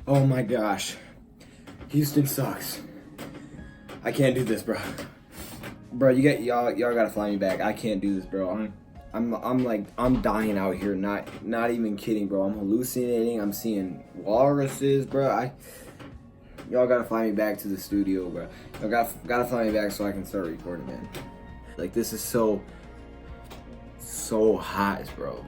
Oh my gosh. Houston sucks. I can't do this, bro. Bro, y'all gotta fly me back. I can't do this, bro. I'm dying out here. Not even kidding, bro. I'm hallucinating. I'm seeing walruses, bro. Y'all gotta fly me back to the studio, bro. Y'all gotta fly me back so I can start recording, man. Like, this is so hot, bro.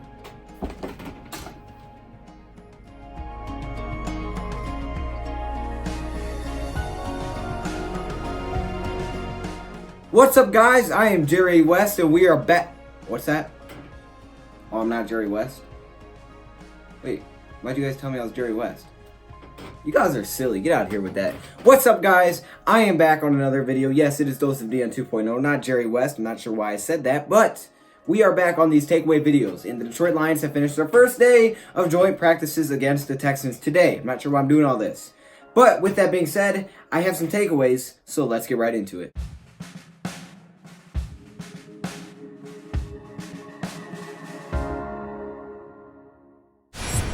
What's up, guys? I am Jerry West, and we are back. What's that? Oh, I'm not Jerry West? Wait, why'd you guys tell me I was Jerry West? You guys are silly. Get out of here with that. What's up, guys? I am back on another video. Yes, it is DoseOfDion 2.0, not Jerry West. I'm not sure why I said that, but we are back on these takeaway videos. And the Detroit Lions have finished their first day of joint practices against the Texans today. I'm not sure why I'm doing all this. But with that being said, I have some takeaways, so let's get right into it.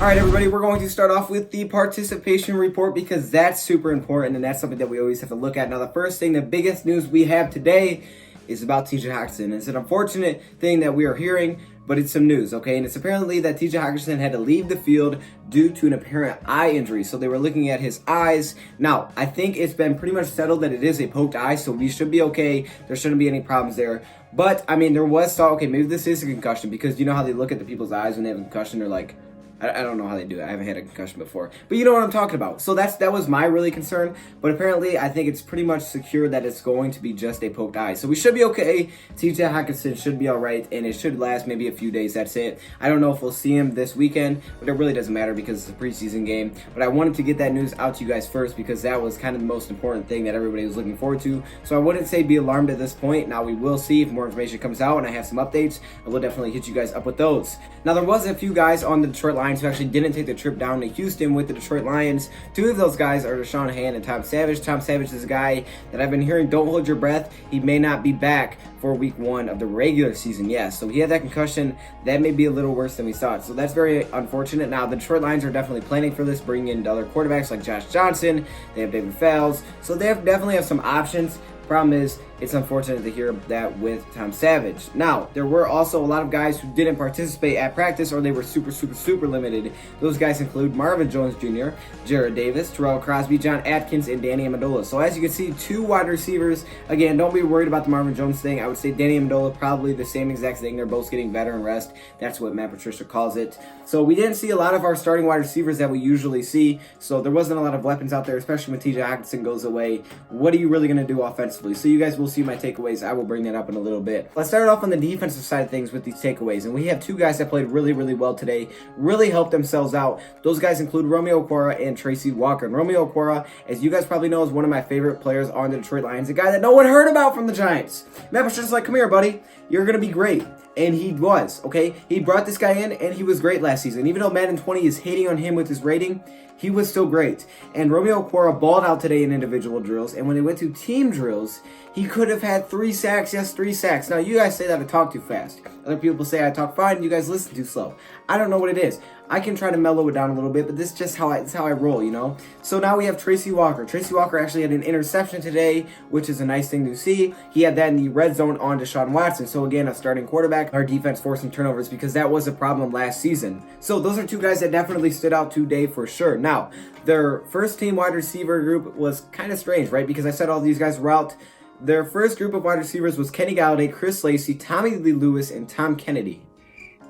All right, everybody, we're going to start off with the participation report because that's super important and that's something that we always have to look at. Now, the first thing, the biggest news we have today is about TJ Hockenson. It's an unfortunate thing that we are hearing, but it's some news, okay? And it's apparently that TJ Hockenson had to leave the field due to an apparent eye injury. So they were looking at his eyes. Now, I think it's been pretty much settled that it is a poked eye, so we should be okay. There shouldn't be any problems there. But, I mean, there was thought, okay, maybe this is a concussion because you know how they look at the people's eyes when they have a concussion? They're like, I don't know how they do it. I haven't had a concussion before. But you know what I'm talking about. So that was my really concern. But apparently, I think it's pretty much secure that it's going to be just a poked eye. So we should be okay. TJ Hockenson should be all right. And it should last maybe a few days. That's it. I don't know if we'll see him this weekend. But it really doesn't matter because it's a preseason game. But I wanted to get that news out to you guys first because that was kind of the most important thing that everybody was looking forward to. So I wouldn't say be alarmed at this point. Now we will see if more information comes out and I have some updates. I will definitely hit you guys up with those. Now there was a few guys on the Detroit Lions who actually didn't take the trip down to Houston with the Detroit Lions. Two of those guys are Deshaun Hand and Tom Savage. Tom Savage is a guy that I've been hearing, don't hold your breath. He may not be back for week 1 of the regular season. Yes, so he had that concussion. That may be a little worse than we thought. So that's very unfortunate. Now, the Detroit Lions are definitely planning for this, bringing in other quarterbacks like Josh Johnson. They have David Fowles. So they definitely have some options. Problem is, it's unfortunate to hear that with Tom Savage. Now, there were also a lot of guys who didn't participate at practice or they were super limited. Those guys include Marvin Jones Jr., Jared Davis, Terrell Crosby, John Atkins, and Danny Amendola. So as you can see, 2 wide receivers. Again, don't be worried about the Marvin Jones thing. I would say Danny Amendola, probably the same exact thing. They're both getting veteran rest. That's what Matt Patricia calls it. So we didn't see a lot of our starting wide receivers that we usually see. So there wasn't a lot of weapons out there, especially when TJ Hockenson goes away. What are you really going to do offensively? So you guys will see my takeaways. I will bring that up in a little bit. Let's start off on the defensive side of things with these takeaways. And we have 2 guys that played really well today, really helped themselves out. Those guys include Romeo Okwara and Tracy Walker. And Romeo Okwara, as you guys probably know, is one of my favorite players on the Detroit Lions, a guy that no one heard about from the Giants. Matt was just like, come here, buddy. You're going to be great. And he was, okay? He brought this guy in, and he was great last season. Even though Madden 20 is hating on him with his rating, he was still great. And Romeo Okwara balled out today in individual drills, and when they went to team drills, he could have had 3 sacks. Yes, 3 sacks. Now, you guys say that I talk too fast. Other people say I talk fine, and you guys listen too slow. I don't know what it is. I can try to mellow it down a little bit, but this is just how I roll, you know? So now we have Tracy Walker. Tracy Walker actually had an interception today, which is a nice thing to see. He had that in the red zone on Deshaun Watson. So again, a starting quarterback, our defense forcing turnovers because that was a problem last season. So those are 2 guys that definitely stood out today for sure. Now, their first team wide receiver group was kind of strange, right? Because I said all these guys were out. Their first group of wide receivers was Kenny Galladay, Chris Lacy, Tommy Lee Lewis, and Tom Kennedy.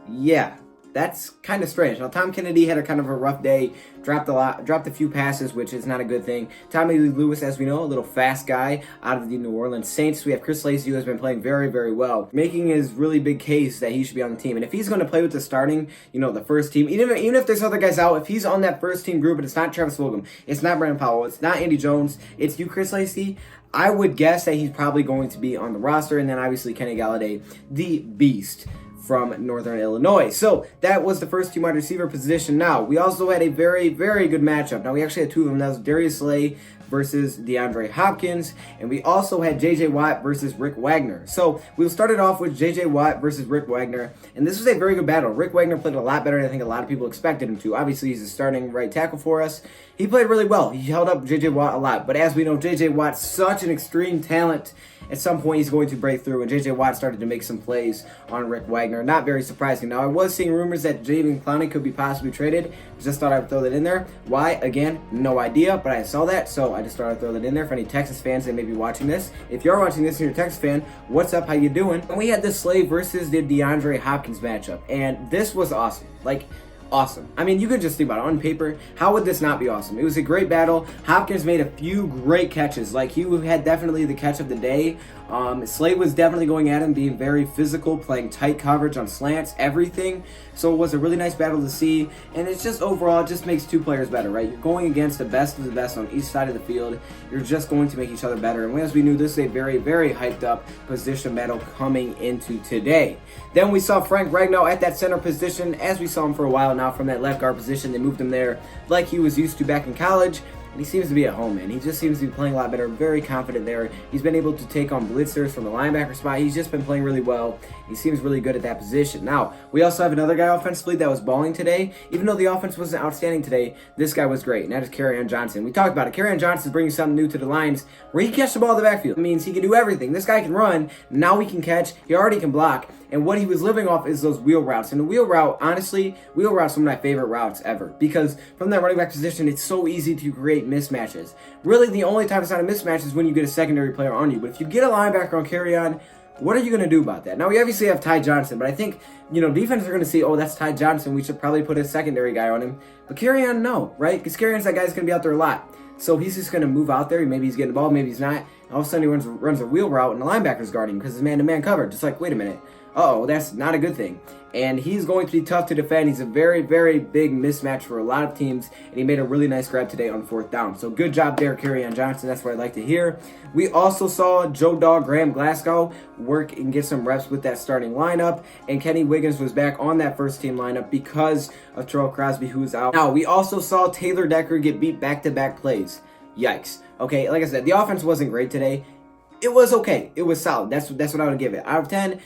Yeah. That's kind of strange. Now, Tom Kennedy had a kind of a rough day, dropped a few passes, which is not a good thing. Tommy Lee Lewis, as we know, a little fast guy out of the New Orleans Saints. We have Chris Lacy, who has been playing very well, making his really big case that he should be on the team. And if he's going to play with the starting, you know, the first team, even if there's other guys out, if he's on that first team group and it's not Travis Fulgham, it's not Brandon Powell, it's not Andy Jones, it's you, Chris Lacy, I would guess that he's probably going to be on the roster. And then obviously Kenny Galladay, the beast. from Northern Illinois. So that was the first team wide receiver position. Now, we also had a very, very good matchup. Now, we actually had two of them. That was Darius Slay versus DeAndre Hopkins, and we also had J.J. Watt versus Rick Wagner. So we started off with J.J. Watt versus Rick Wagner, and this was a very good battle. Rick Wagner played a lot better than I think a lot of people expected him to. Obviously, he's a starting right tackle for us. He played really well. He held up J.J. Watt a lot, but as we know, J.J. Watt's such an extreme talent. At some point, he's going to break through, and J.J. Watt started to make some plays on Rick Wagner. Not very surprising. Now, I was seeing rumors that Jadeveon Clowney could be possibly traded. Just thought I'd throw that in there. Why? Again, no idea, but I saw that, so I just thought I'd throw that in there for any Texas fans that may be watching this. If you're watching this and you're a Texas fan, what's up? How you doing? And we had the Slay versus the DeAndre Hopkins matchup, and this was awesome. Awesome. I mean, you could just think about it on paper. How would this not be awesome? It was a great battle. Hopkins made a few great catches. He had definitely the catch of the day. Slade was definitely going at him, being very physical, playing tight coverage on slants, everything. So it was a really nice battle to see. And it's just overall, it just makes two players better, right? You're going against the best of the best on each side of the field. You're just going to make each other better. And as we knew, this is a very, very hyped up position battle coming into today. Then we saw Frank Ragnow at that center position, as we saw him for a while now from that left guard position. They moved him there like he was used to back in college. And he seems to be at home, man. He just seems to be playing a lot better, very confident there. He's been able to take on blitzers from the linebacker spot. He's just been playing really well. He seems really good at that position. Now, we also have another guy offensively that was balling today. Even though the offense wasn't outstanding today, this guy was great, and that is Kerryon Johnson. We talked about it. Kerryon Johnson is bringing something new to the Lions where he can catch the ball in the backfield. It means he can do everything. This guy can run. Now he can catch. He already can block. And what he was living off is those wheel routes. And the wheel route, honestly, wheel route's one of my favorite routes ever. Because from that running back position, it's so easy to create mismatches. Really, the only time it's not a mismatch is when you get a secondary player on you. But if you get a linebacker on Kerryon, what are you going to do about that? Now, we obviously have Ty Johnson, but I think, defenses are going to see, oh, that's Ty Johnson. We should probably put a secondary guy on him. But Kerryon, no, right? Because Kerryon's that guy's going to be out there a lot. So he's just going to move out there. Maybe he's getting the ball, maybe he's not. And all of a sudden, he runs a wheel route, and the linebacker's guarding him because it's man-to-man covered. Just like, wait a minute. Uh-oh, that's not a good thing. And he's going to be tough to defend. He's a very, very big mismatch for a lot of teams, and he made a really nice grab today on 4th down. So good job there, Kerryon Johnson. That's what I'd like to hear. We also saw Joe Dog Graham Glasgow work and get some reps with that starting lineup, and Kenny Wiggins was back on that first-team lineup because of Terrell Crosby, who's out. Now, we also saw Taylor Decker get beat back-to-back plays. Yikes. Okay, like I said, the offense wasn't great today. It was okay. It was solid. That's what I would give it. Out of 10,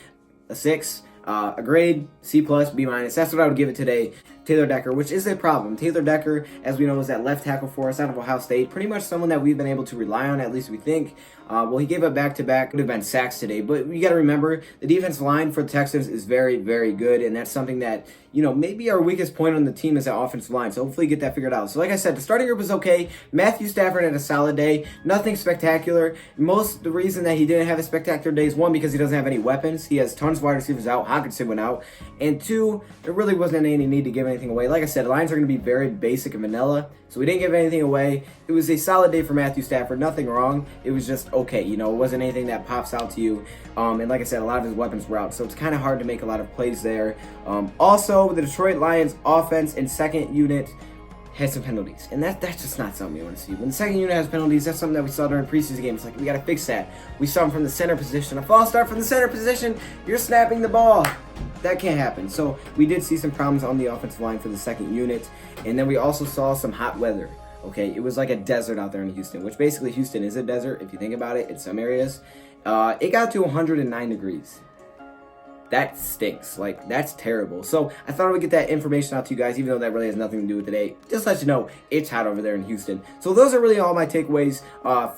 a 6, a grade, C+, B-. That's what I would give it today. Taylor Decker, which is a problem. Taylor Decker, as we know, is that left tackle for us out of Ohio State. Pretty much someone that we've been able to rely on, at least we think. He gave up back-to-back. Would have been sacks today. But you got to remember, the defensive line for the Texans is very, very good. And that's something that, maybe our weakest point on the team is that offensive line. So hopefully get that figured out. So like I said, the starting group was okay. Matthew Stafford had a solid day. Nothing spectacular. The reason that he didn't have a spectacular day is, one, because he doesn't have any weapons. He has tons of wide receivers out. Hawkinson went out. And 2, there really wasn't any need to give anything away. Like I said, the lines are going to be very basic and vanilla. So we didn't give anything away. It was a solid day for Matthew Stafford. Nothing wrong. It was just okay. It wasn't anything that pops out to you. And like I said, a lot of his weapons were out. So it's kind of hard to make a lot of plays there. Also, the Detroit Lions offense and second unit had some penalties. And that's just not something you want to see. When the second unit has penalties, that's something that we saw during preseason games. We got to fix that. We saw him from the center position. A false start from the center position. You're snapping the ball. That can't happen. So we did see some problems on the offensive line for the second unit. And then we also saw some hot weather. Okay, it was like a desert out there in Houston, which basically Houston is a desert if you think about it in some areas. It got to 109 degrees. That stinks. That's terrible. So I thought I would get that information out to you guys, even though that really has nothing to do with today. Just let you know it's hot over there in Houston. So those are really all my takeaways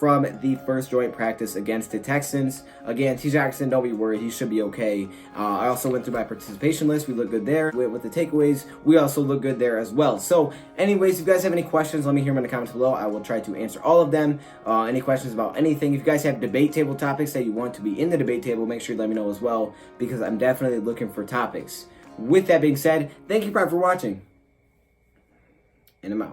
from the first joint practice against the Texans. Again, T. Jackson, don't be worried. He should be okay. I also went through my participation list. We look good there. With the takeaways, we also look good there as well. So anyways, if you guys have any questions, let me hear them in the comments below. I will try to answer all of them. Any questions about anything. If you guys have debate table topics that you want to be in the debate table, make sure you let me know as well, because I'm definitely looking for topics. With that being said, thank you for watching, and I'm out.